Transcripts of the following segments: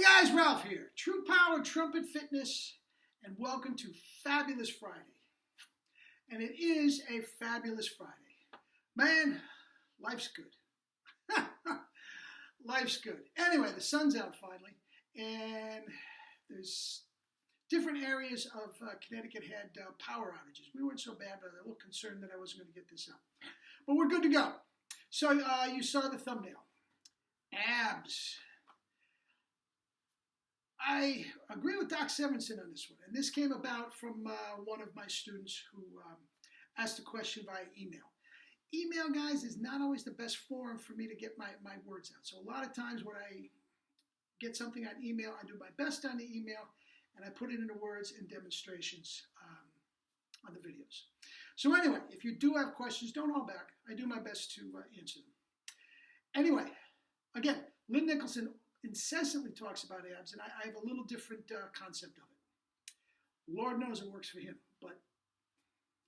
guys, Ralph here. True Power Trumpet Fitness, and welcome to Fabulous Friday. And it is a fabulous Friday. Man, life's good. Life's good. Anyway, the sun's out finally, and there's different areas of Connecticut had power outages. We weren't so bad, but I was a little concerned that I wasn't going to get this up. But we're good to go. So you saw the thumbnail. Abs. I agree with Doc Severinsen on this one, and this came about from one of my students who asked a question via email. Email, guys, is not always the best forum for me to get my words out. So a lot of times when I get something on email, I do my best on the email, and I put it into words and demonstrations on the videos. So anyway, if you do have questions, don't hold back. I do my best to answer them. Anyway, again, Lynn Nicholson incessantly talks about abs, and I have a little different concept of it. Lord knows it works for him, but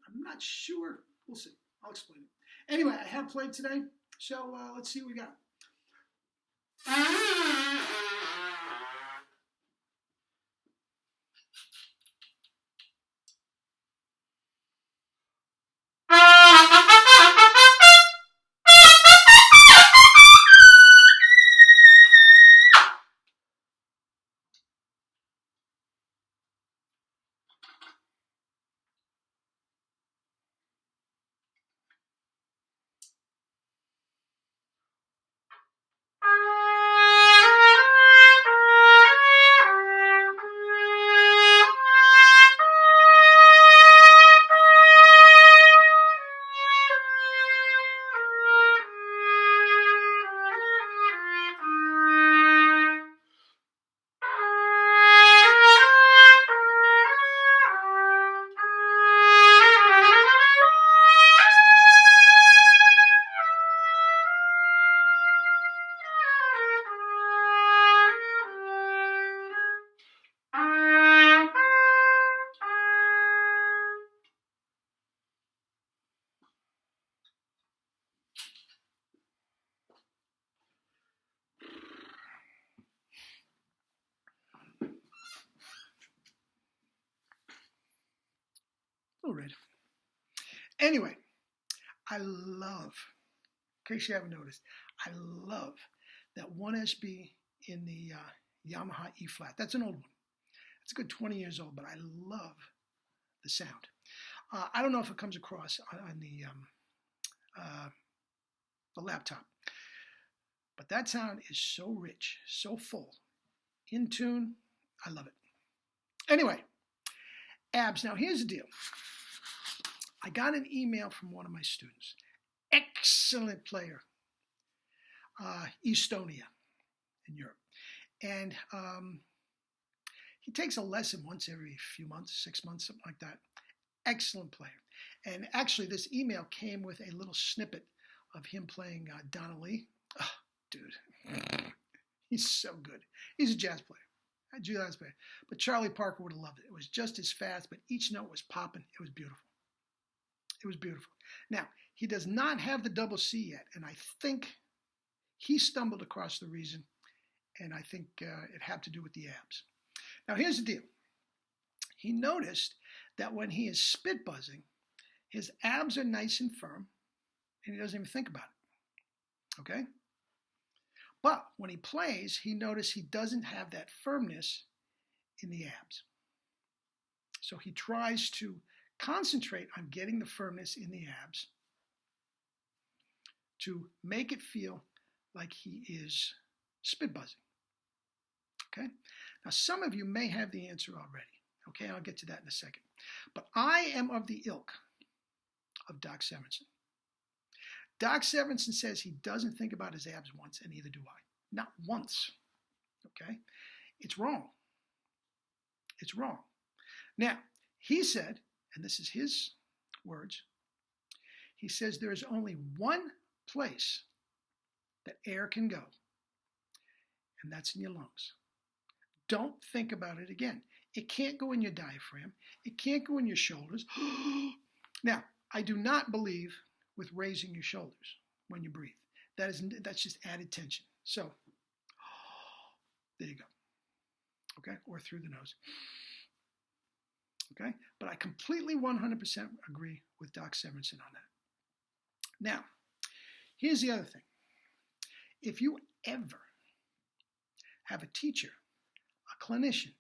I'm not sure. We'll see. I'll explain it. Anyway, I have played today, so let's see what we got. Red. Anyway, I love, in case you haven't noticed, I love that 1SB in the Yamaha E-flat. That's an old one. It's a good 20 years old, but I love the sound. I don't know if it comes across on the laptop, but that sound is so rich, so full, in tune. I love it. Anyway, abs. Now here's the deal. I got an email from one of my students. Excellent player. Estonia in Europe. And he takes a lesson once every few months, 6 months, something like that. Excellent player. And actually, this email came with a little snippet of him playing Donnelly. Oh, dude, he's so good. He's a jazz player. Jazz player. But Charlie Parker would have loved it. It was just as fast, but each note was popping. It was beautiful. It was beautiful. Now, he does not have the double C yet, and I think he stumbled across the reason, and I think it had to do with the abs. Now, here's the deal. He noticed that when he is spit buzzing, his abs are nice and firm, and he doesn't even think about it. Okay? But when he plays, he noticed he doesn't have that firmness in the abs. So he tries to concentrate on getting the firmness in the abs to make it feel like he is spit buzzing. Okay? Now, some of you may have the answer already. Okay, I'll get to that in a second. But I am of the ilk of Doc Severinsen. Doc Severinsen says he doesn't think about his abs once, and neither do I. Not once. Okay? It's wrong. It's wrong. Now, he said, and this is his words, he says there is only one place that air can go, and that's in your lungs. Don't think about it again. It can't go in your diaphragm. It can't go in your shoulders. Now, I do not believe with raising your shoulders when you breathe. That's just added tension. So, there you go. okay, or through the nose. Okay, but I completely 100% agree with Doc Severinsen on that. Now, here's the other thing. If you ever have a teacher, a clinician,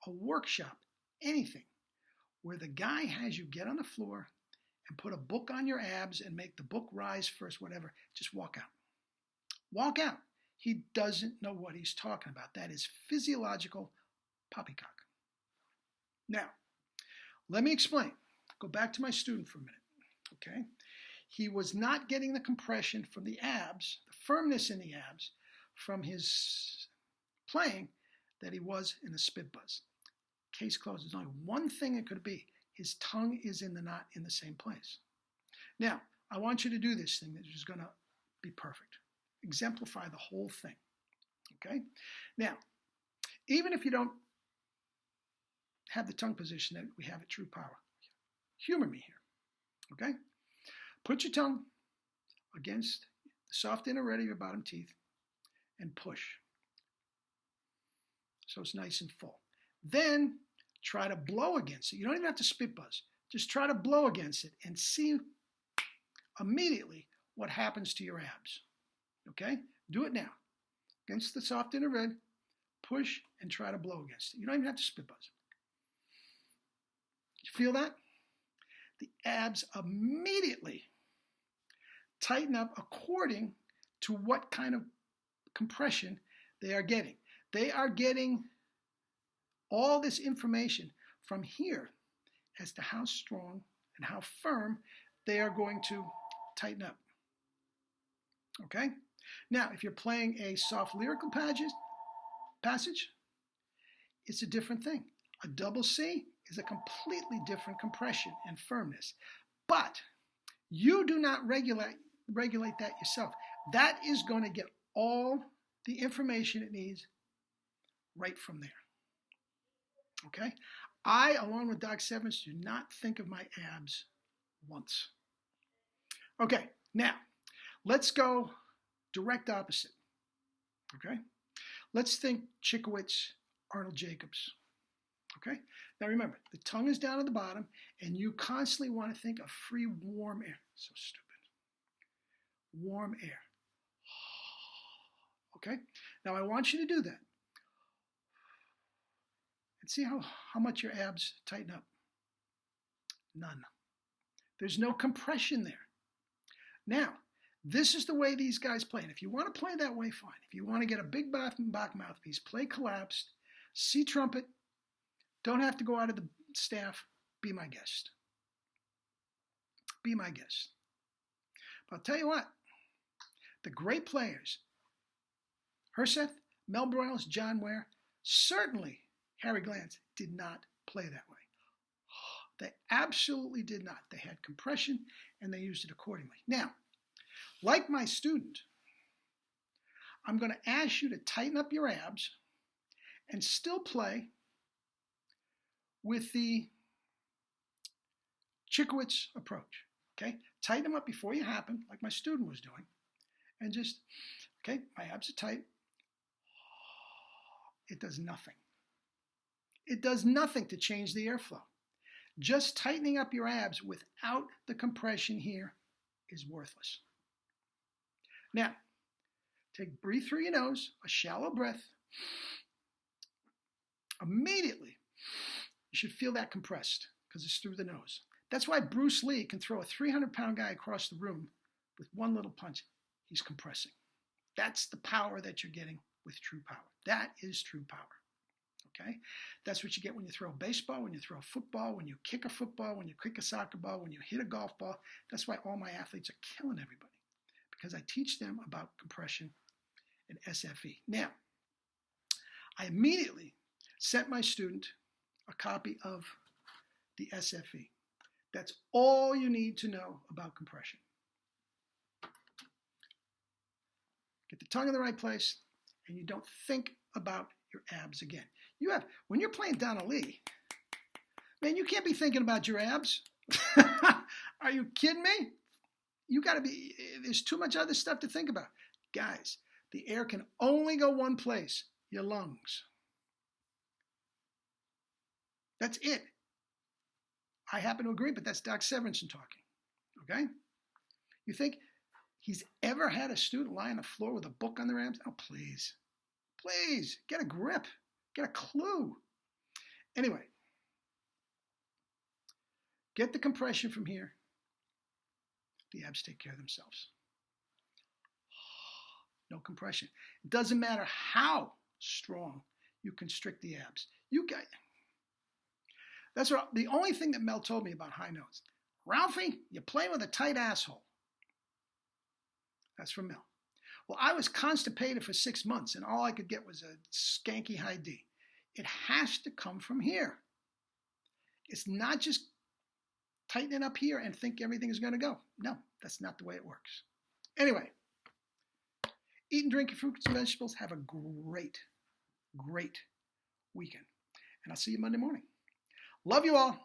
a workshop, anything, where the guy has you get on the floor and put a book on your abs and make the book rise first, whatever, just walk out. Walk out. He doesn't know what he's talking about. That is physiological poppycock. Now, let me explain. Go back to my student for a minute. Okay? He was not getting the compression from the abs, the firmness in the abs, from his playing that he was in the spit buzz. Case closed. There's only one thing it could be. His tongue is in the not in the same place. Now, I want you to do this thing that is going to be perfect. Exemplify the whole thing. Okay? Now, even if you don't have the tongue position that we have at True Power, humor me here. Okay? Put your tongue against the soft inner red of your bottom teeth and push. So it's nice and full. Then try to blow against it. You don't even have to spit buzz. Just try to blow against it and see immediately what happens to your abs. Okay? Do it now. Against the soft inner red, push and try to blow against it. You don't even have to spit buzz. You feel that? The abs immediately tighten up according to what kind of compression they are getting. They are getting all this information from here as to how strong and how firm they are going to tighten up. Okay? Now, if you're playing a soft lyrical passage, it's a different thing. A double C is a completely different compression and firmness. But you do not regulate that yourself. That is going to get all the information it needs right from there. Okay? I, along with Doc Severinsen, do not think of my abs once. Okay, now, let's go direct opposite. Okay? Let's think Chikowicz, Arnold Jacobs. Okay? Now remember, the tongue is down at the bottom, and you constantly want to think of free, warm air. So stupid. Warm air. Okay? Now I want you to do that. And see how much your abs tighten up. None. There's no compression there. Now, this is the way these guys play. And if you want to play that way, fine. If you want to get a big back mouthpiece, play collapsed, C trumpet, don't have to go out of the staff, be my guest. Be my guest. But I'll tell you what, the great players, Herseth, Mel Broyles, John Ware, certainly Harry Glanz did not play that way. They absolutely did not. They had compression and they used it accordingly. Now, like my student, I'm going to ask you to tighten up your abs and still play with the Chikowicz approach. Okay? Tighten them up before you happen, like my student was doing. And just, okay, my abs are tight. It does nothing. It does nothing to change the airflow. Just tightening up your abs without the compression here is worthless. Now, breathe through your nose, a shallow breath. Immediately, you should feel that compressed because it's through the nose. That's why Bruce Lee can throw a 300-pound guy across the room with one little punch. He's compressing. That's the power that you're getting with True Power. That is True Power. Okay? That's what you get when you throw a baseball, when you throw a football, when you kick a football, when you kick a soccer ball, when you hit a golf ball. That's why all my athletes are killing everybody, because I teach them about compression and SFE. Now, I immediately sent my student a copy of the SFE. That's all you need to know about compression. Get the tongue in the right place, and you don't think about your abs again. When you're playing Donna Lee, man, you can't be thinking about your abs. Are you kidding me? There's too much other stuff to think about. Guys, the air can only go one place, your lungs. That's it. I happen to agree, but that's Doc Severinsen talking. Okay? You think he's ever had a student lie on the floor with a book on their arms? Oh, please. Please, get a grip. Get a clue. Anyway, get the compression from here. The abs take care of themselves. No compression. It doesn't matter how strong you constrict the abs. That's what the only thing that Mel told me about high notes. Ralphie, you're playing with a tight asshole. That's from Mel. Well, I was constipated for 6 months, and all I could get was a skanky high D. It has to come from here. It's not just tighten it up here and think everything is going to go. No, that's not the way it works. Anyway, eat and drink your fruits and vegetables. Have a great, great weekend. And I'll see you Monday morning. Love you all.